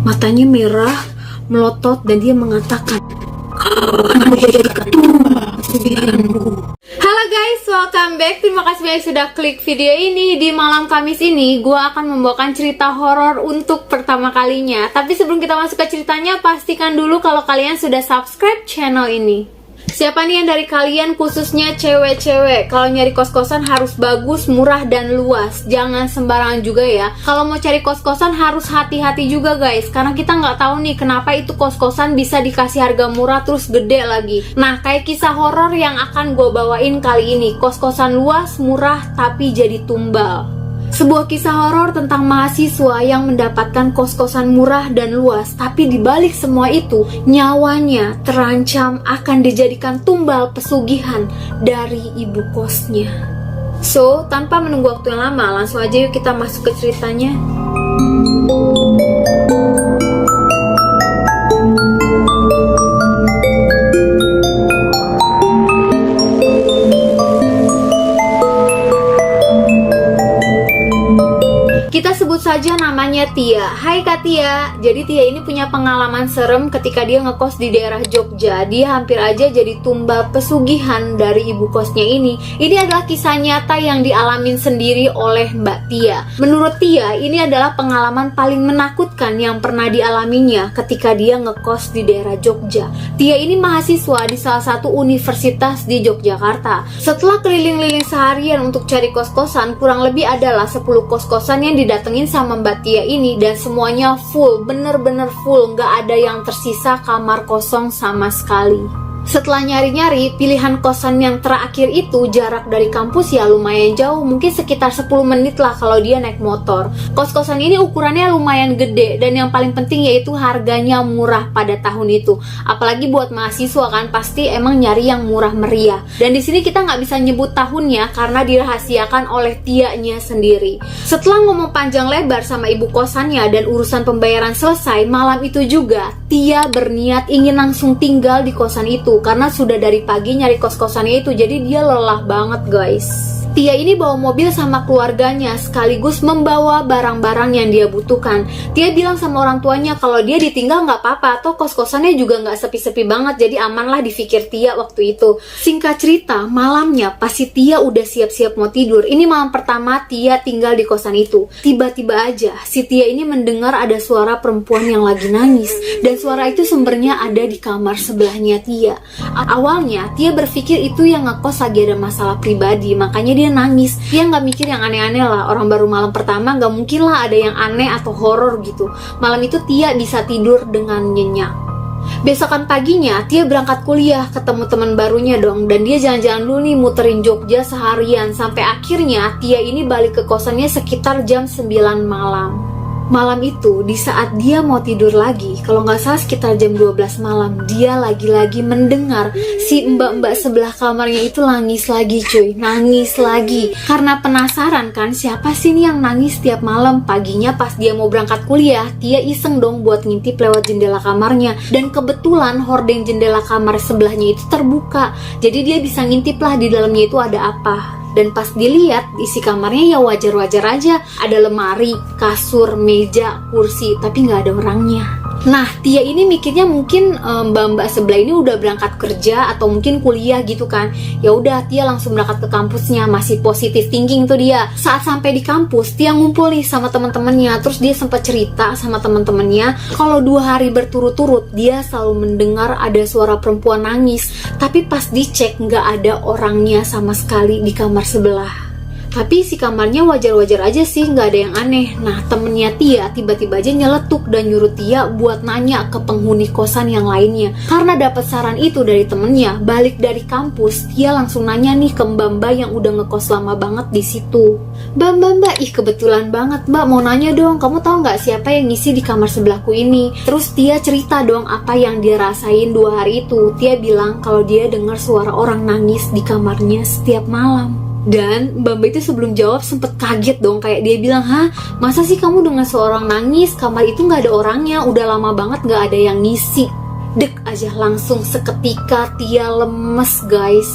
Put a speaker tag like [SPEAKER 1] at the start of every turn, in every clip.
[SPEAKER 1] Matanya merah, melotot, dan dia mengatakan, "Kau akan menjadi ketua pesugihanku." Halo guys, welcome back. Terima kasih banyak sudah klik video ini. Di malam Kamis ini, gue akan membawakan cerita horor untuk pertama kalinya. Tapi sebelum kita masuk ke ceritanya, pastikan dulu kalau kalian sudah subscribe channel ini. Siapa nih yang dari kalian, khususnya cewek-cewek, kalau nyari kos-kosan harus bagus, murah, dan luas. Jangan sembarangan juga ya. Kalau mau cari kos-kosan harus hati-hati juga guys, karena kita nggak tahu nih kenapa itu kos-kosan bisa dikasih harga murah terus gede lagi. Nah, kayak kisah horor yang akan gue bawain kali ini. Kos-kosan luas, murah, tapi jadi tumbal. Sebuah kisah horor tentang mahasiswa yang mendapatkan kos-kosan murah dan luas, tapi dibalik semua itu, nyawanya terancam akan dijadikan tumbal pesugihan dari ibu kosnya. So, tanpa menunggu waktu yang lama, langsung aja yuk kita masuk ke ceritanya. Kita sebut saja namanya Tia. Hai Kak Tia. Jadi Tia ini punya pengalaman serem ketika dia ngekos di daerah Jogja. Dia hampir aja jadi tumbal pesugihan dari ibu kosnya ini. Ini adalah kisah nyata yang dialamin sendiri oleh Mbak Tia. Menurut Tia, ini adalah pengalaman paling menakutkan yang pernah dialaminya ketika dia ngekos di daerah Jogja. Tia ini mahasiswa di salah satu universitas di Yogyakarta. Setelah keliling-liling seharian untuk cari kos-kosan, kurang lebih adalah 10 kos-kosan yang didatengin sama Mbak Tia ini, dan semuanya full, bener-bener full, nggak ada yang tersisa kamar kosong sama sekali. Setelah nyari-nyari, pilihan kosan yang terakhir itu jarak dari kampus ya lumayan jauh, mungkin sekitar 10 menit lah kalau dia naik motor. Kos-kosan ini ukurannya lumayan gede, dan yang paling penting yaitu harganya murah pada tahun itu. Apalagi buat mahasiswa kan, pasti emang nyari yang murah meriah. Dan di sini kita nggak bisa nyebut tahunnya karena dirahasiakan oleh Tianya sendiri. Setelah ngomong panjang lebar sama ibu kosannya dan urusan pembayaran selesai, malam itu juga Tia berniat ingin langsung tinggal di kosan itu karena sudah dari pagi nyari kos-kosannya itu, jadi dia lelah banget guys. Tia ini bawa mobil sama keluarganya sekaligus membawa barang-barang yang dia butuhkan. Tia bilang sama orang tuanya kalau dia ditinggal nggak apa-apa, atau kos-kosannya juga nggak sepi-sepi banget, jadi aman lah dipikir Tia waktu itu. Singkat cerita, malamnya pas si Tia udah siap-siap mau tidur, ini malam pertama Tia tinggal di kosan itu. Tiba-tiba aja si Tia ini mendengar ada suara perempuan yang lagi nangis, dan suara itu sumbernya ada di kamar sebelahnya Tia. Awalnya Tia berpikir itu yang ngekos lagi ada masalah pribadi, makanya dia nangis. Dia nggak mikir yang aneh-aneh lah, orang baru malam pertama nggak mungkin lah ada yang aneh atau horor gitu. Malam itu Tia bisa tidur dengan nyenyak. Besokan paginya Tia berangkat kuliah, ketemu teman barunya dong, dan dia jalan-jalan dulu nih muterin Jogja seharian, sampai akhirnya Tia ini balik ke kosannya sekitar jam 9 malam. Malam itu, di saat dia mau tidur lagi, kalau nggak salah sekitar jam 12 malam, dia lagi-lagi mendengar si mbak-mbak sebelah kamarnya itu nangis lagi cuy, nangis lagi. Karena penasaran kan, siapa sih nih yang nangis tiap malam? Paginya pas dia mau berangkat kuliah, dia iseng dong buat ngintip lewat jendela kamarnya, dan kebetulan hordeng jendela kamar sebelahnya itu terbuka, jadi dia bisa ngintip lah di dalamnya itu ada apa. Dan pas dilihat isi kamarnya ya wajar-wajar aja, ada lemari, kasur, meja, kursi, tapi nggak ada orangnya. Nah, Tia ini mikirnya mungkin mbak-mbak sebelah ini udah berangkat kerja atau mungkin kuliah gitu kan. Ya udah, Tia langsung berangkat ke kampusnya, masih positive thinking tuh dia. Saat sampai di kampus, Tia ngumpul nih sama teman-temannya. Terus dia sempat cerita sama teman-temannya kalau 2 hari berturut-turut dia selalu mendengar ada suara perempuan nangis. Tapi pas dicek nggak ada orangnya sama sekali di kamar sebelah. Tapi si kamarnya wajar-wajar aja sih, nggak ada yang aneh. Nah, temennya Tia tiba-tiba aja nyeletuk dan nyuruh Tia buat nanya ke penghuni kosan yang lainnya. Karena dapat saran itu dari temennya, balik dari kampus, Tia langsung nanya nih ke mbak-mbak yang udah ngekos lama banget di situ. Mbak, ih kebetulan banget mbak, mau nanya dong, kamu tahu nggak siapa yang ngisi di kamar sebelahku ini? Terus Tia cerita dong apa yang dia rasain 2 hari itu. Tia bilang kalau dia dengar suara orang nangis di kamarnya setiap malam. Dan mbak itu sebelum jawab sempet kaget dong, kayak dia bilang, hah masa sih kamu dengar seorang nangis, kamar itu gak ada orangnya, udah lama banget gak ada yang ngisi. Dek aja langsung seketika Tia lemes guys.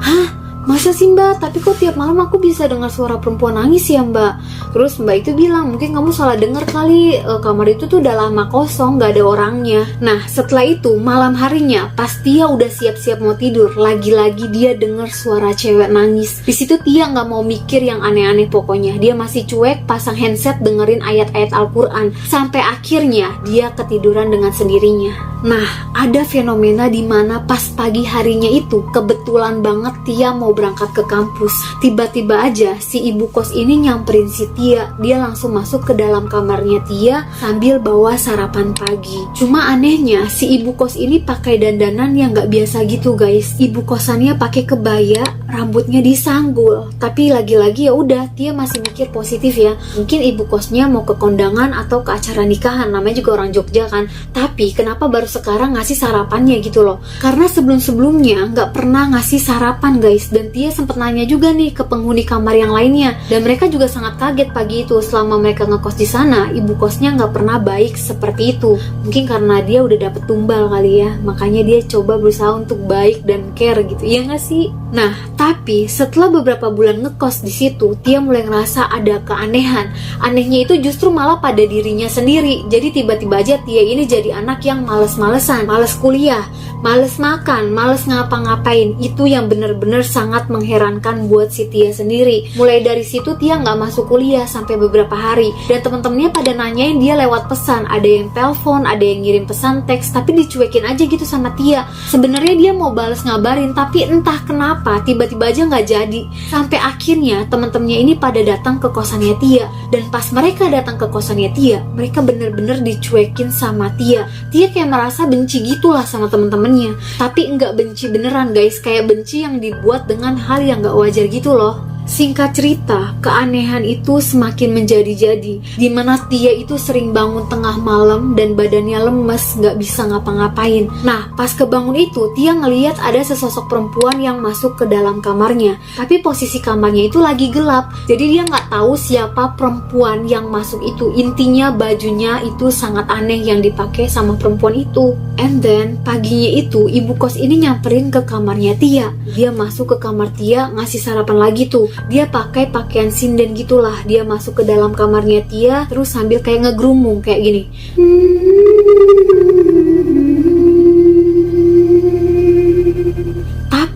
[SPEAKER 1] Hah "Masa sih mbak? Tapi kok tiap malam aku bisa dengar suara perempuan nangis ya mbak?" Terus mbak itu bilang, "Mungkin kamu salah dengar kali, kamar itu tuh udah lama kosong, gak ada orangnya." Nah setelah itu malam harinya pas Tia udah siap-siap mau tidur, lagi-lagi dia dengar suara cewek nangis. Di situ Tia nggak mau mikir yang aneh-aneh, pokoknya dia masih cuek, pasang handset dengerin ayat-ayat Al-Quran sampai akhirnya dia ketiduran dengan sendirinya. Nah, ada fenomena di mana pas pagi harinya itu kebetulan banget Tia mau berangkat ke kampus. Tiba-tiba aja si ibu kos ini nyamperin si Tia. Dia langsung masuk ke dalam kamarnya Tia sambil bawa sarapan pagi. Cuma anehnya si ibu kos ini pakai dandanan yang nggak biasa gitu guys. Ibu kosannya pakai kebaya, rambutnya disanggul. Tapi lagi-lagi ya udah, Tia masih mikir positif ya. Mungkin ibu kosnya mau ke kondangan atau ke acara nikahan, namanya juga orang Jogja kan. Tapi kenapa baru sekarang ngasih sarapannya gitu loh? Karena sebelum-sebelumnya nggak pernah ngasih sarapan guys. Dan Tia sempet nanya juga nih ke penghuni kamar yang lainnya, dan mereka juga sangat kaget pagi itu. Selama mereka ngekos di sana, ibu kosnya nggak pernah baik seperti itu. Mungkin karena dia udah dapet tumbal kali ya, makanya dia coba berusaha untuk baik dan care gitu, ya nggak sih? Nah, tapi setelah beberapa bulan ngekos di situ, Tia mulai ngerasa ada keanehan. Anehnya itu justru malah pada dirinya sendiri. Jadi tiba-tiba aja Tia ini jadi anak yang males-malesan, males kuliah, males makan, males ngapa-ngapain. Itu yang bener-bener sangat mengherankan buat si Tia sendiri. Mulai dari situ Tia nggak masuk kuliah sampai beberapa hari, dan temen-temennya pada nanyain dia lewat pesan. Ada yang telepon, ada yang ngirim pesan teks, tapi dicuekin aja gitu sama Tia. Sebenarnya dia mau bales ngabarin, tapi entah kenapa tiba-tiba aja nggak jadi. Sampai akhirnya temen-temennya ini pada datang ke kosannya Tia, dan pas mereka datang ke kosannya Tia, mereka bener-bener dicuekin sama Tia. Tia kayak merasa benci gitulah sama temen-temennya, tapi nggak benci beneran guys, kayak benci yang dibuat dengan hal yang nggak wajar gitu loh. Singkat cerita, keanehan itu semakin menjadi-jadi, dimana Tia itu sering bangun tengah malam dan badannya lemes, gak bisa ngapa-ngapain. Nah, pas kebangun itu, Tia ngeliat ada sesosok perempuan yang masuk ke dalam kamarnya. Tapi posisi kamarnya itu lagi gelap, jadi dia gak tahu siapa perempuan yang masuk itu. Intinya bajunya itu sangat aneh yang dipakai sama perempuan itu. And then, paginya itu, ibu kos ini nyamperin ke kamarnya Tia. Dia masuk ke kamar Tia, ngasih sarapan lagi tuh. Dia pakai pakaian sinden gitulah. Dia masuk ke dalam kamarnya Tia, terus sambil kayak ngegrumung kayak gini.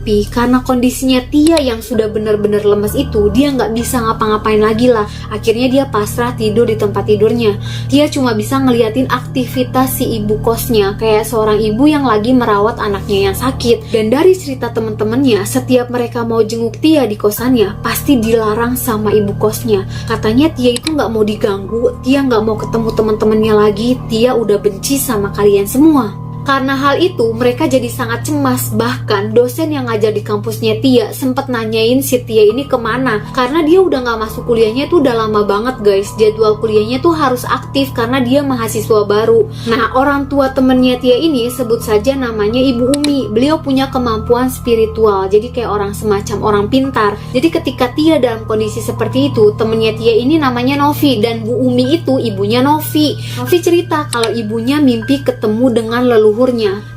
[SPEAKER 1] Tapi karena kondisinya Tia yang sudah benar-benar lemes itu, dia nggak bisa ngapa-ngapain lagi lah. Akhirnya dia pasrah tidur di tempat tidurnya. Tia cuma bisa ngeliatin aktivitas si ibu kosnya, kayak seorang ibu yang lagi merawat anaknya yang sakit. Dan dari cerita temen-temennya, setiap mereka mau jenguk Tia di kosannya, pasti dilarang sama ibu kosnya. Katanya Tia itu nggak mau diganggu, Tia nggak mau ketemu temen-temennya lagi, Tia udah benci sama kalian semua. Karena hal itu, mereka jadi sangat cemas. Bahkan dosen yang ngajar di kampusnya Tia sempat nanyain si Tia ini kemana, karena dia udah gak masuk kuliahnya tuh udah lama banget guys. Jadwal kuliahnya tuh harus aktif karena dia mahasiswa baru. Nah, orang tua temennya Tia ini sebut saja namanya Ibu Umi. Beliau punya kemampuan spiritual, jadi kayak orang semacam orang pintar. Jadi ketika Tia dalam kondisi seperti itu, temennya Tia ini namanya Novi, dan Bu Umi itu ibunya Novi. Novi cerita kalau ibunya mimpi ketemu dengan leluhurnya.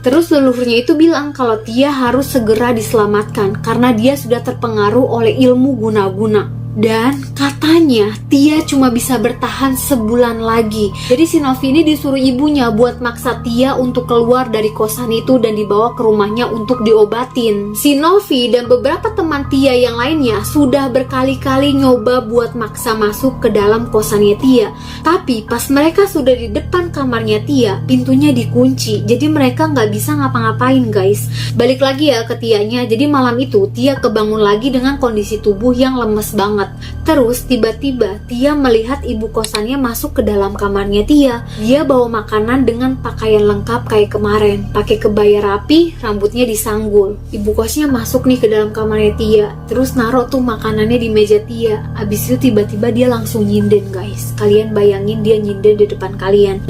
[SPEAKER 1] Terus leluhurnya itu bilang kalau Tia harus segera diselamatkan karena dia sudah terpengaruh oleh ilmu guna-guna. Dan katanya Tia cuma bisa bertahan sebulan lagi. Jadi si Novi ini disuruh ibunya buat maksa Tia untuk keluar dari kosan itu dan dibawa ke rumahnya untuk diobatin. Si Novi dan beberapa teman Tia yang lainnya sudah berkali-kali nyoba buat maksa masuk ke dalam kosannya Tia. Tapi pas mereka sudah di depan kamarnya Tia, pintunya dikunci. Jadi mereka nggak bisa ngapa-ngapain guys. Balik lagi ya ke Tianya. Jadi malam itu Tia kebangun lagi dengan kondisi tubuh yang lemes banget. Terus tiba-tiba Tia melihat ibu kosannya masuk ke dalam kamarnya Tia. Dia bawa makanan dengan pakaian lengkap kayak kemarin, pakai kebaya rapi, rambutnya disanggul. Ibu kosnya masuk nih ke dalam kamarnya Tia, terus naruh tuh makanannya di meja Tia. Abis itu tiba-tiba dia langsung nyinden guys. Kalian bayangin dia nyinden di depan kalian.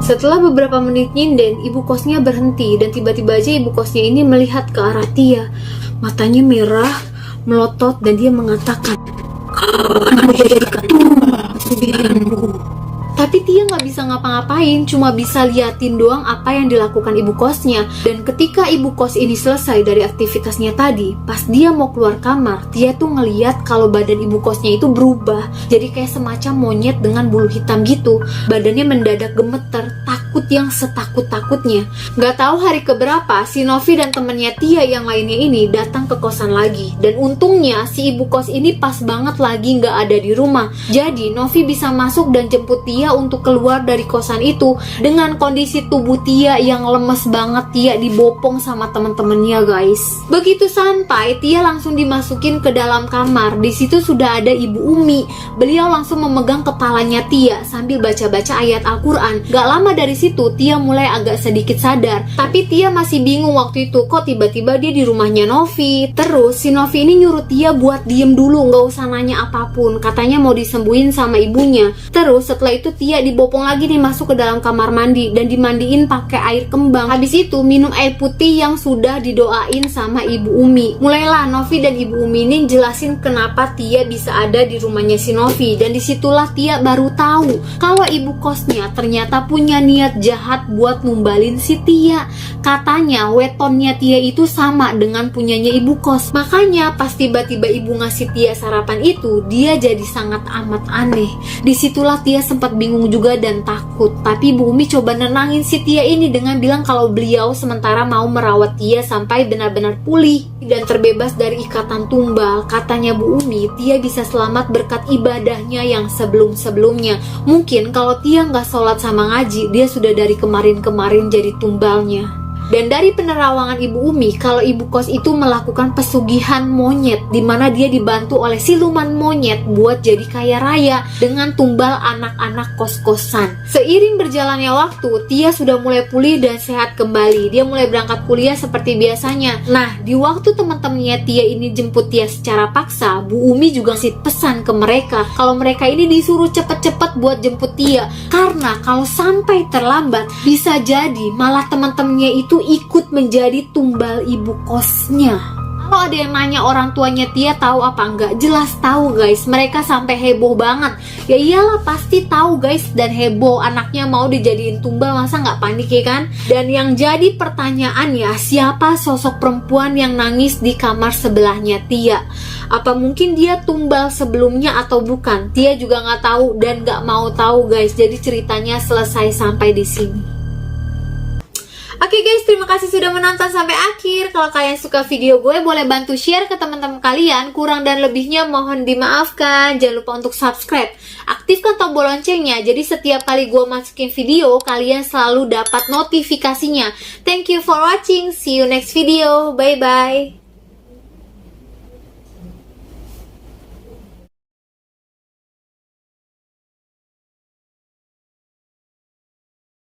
[SPEAKER 1] Setelah beberapa menit nyinden, ibu kosnya berhenti dan tiba-tiba aja ibu kosnya ini melihat ke arah Tia. Matanya merah, melotot, dan dia mengatakan,
[SPEAKER 2] Akan jadi ketua pesugihanku.
[SPEAKER 1] Tapi Tia nggak bisa ngapa-ngapain, cuma bisa liatin doang apa yang dilakukan ibu kosnya. Dan ketika ibu kos ini selesai dari aktivitasnya tadi, pas dia mau keluar kamar, Tia tuh ngeliat kalau badan ibu kosnya itu berubah. Jadi kayak semacam monyet dengan bulu hitam gitu. Badannya mendadak gemeter, takut yang setakut-takutnya. Nggak tahu hari keberapa, si Novi dan temennya Tia yang lainnya ini datang ke kosan lagi. Dan untungnya si ibu kos ini pas banget lagi nggak ada di rumah. Jadi Novi bisa masuk dan jemput Tia untuk keluar dari kosan itu. Dengan kondisi tubuh Tia yang lemes banget, Tia dibopong sama temen-temennya guys. Begitu sampai, Tia langsung dimasukin ke dalam kamar. Di situ sudah ada Ibu Umi. Beliau langsung memegang kepalanya Tia sambil baca-baca ayat Al-Quran. Gak lama dari situ Tia mulai agak sedikit sadar. Tapi Tia masih bingung waktu itu, kok tiba-tiba dia di rumahnya Novi. Terus si Novi ini nyuruh Tia buat diem dulu, gak usah nanya apapun. Katanya mau disembuhin sama ibunya. Terus setelah itu Tia dibopong lagi nih masuk ke dalam kamar mandi dan dimandiin pakai air kembang. Habis itu minum air putih yang sudah didoain sama Ibu Umi. Mulailah Novi dan Ibu Umi ini jelasin kenapa Tia bisa ada di rumahnya si Novi. Dan disitulah Tia baru tahu kalau ibu kosnya ternyata punya niat jahat buat numbalin si Tia. Katanya wetonnya Tia itu sama dengan punyanya ibu kos. Makanya pas tiba-tiba ibu ngasih Tia sarapan itu, dia jadi sangat amat aneh. Disitulah Tia sempat bingung juga dan takut. Tapi Bu Umi coba nenangin si Tia ini dengan bilang kalau beliau sementara mau merawat Tia sampai benar-benar pulih dan terbebas dari ikatan tumbal. Katanya Bu Umi, Tia bisa selamat berkat ibadahnya yang sebelum-sebelumnya. Mungkin kalau Tia nggak sholat sama ngaji, dia sudah dari kemarin-kemarin jadi tumbalnya. Dan dari penerawangan Ibu Umi, kalau ibu kos itu melakukan pesugihan monyet, dimana dia dibantu oleh siluman monyet buat jadi kaya raya dengan tumbal anak-anak kos-kosan. Seiring berjalannya waktu, Tia sudah mulai pulih dan sehat kembali. Dia mulai berangkat kuliah seperti biasanya. Nah, di waktu teman-temannya Tia ini jemput Tia secara paksa, Bu Umi juga ngasih pesan ke mereka kalau mereka ini disuruh cepet-cepet buat jemput Tia. Karena kalau sampai terlambat, bisa jadi malah teman-temannya itu ikut menjadi tumbal ibu kosnya. Kalau ada yang nanya orang tuanya Tia tahu apa enggak, jelas tahu guys. Mereka sampai heboh banget. Ya iyalah pasti tahu guys, dan heboh anaknya mau dijadiin tumbal, masa nggak panik ya kan? Dan yang jadi pertanyaan ya, siapa sosok perempuan yang nangis di kamar sebelahnya Tia? Apa mungkin dia tumbal sebelumnya atau bukan? Tia juga nggak tahu dan nggak mau tahu guys. Jadi ceritanya selesai sampai di sini. Oke guys, terima kasih sudah menonton sampai akhir. Kalau kalian suka video gue, boleh bantu share ke teman-teman kalian. Kurang dan lebihnya mohon dimaafkan. Jangan lupa untuk subscribe, aktifkan tombol loncengnya, jadi setiap kali gue masukin video, kalian selalu dapat notifikasinya. Thank you for watching. See you next video. Bye bye.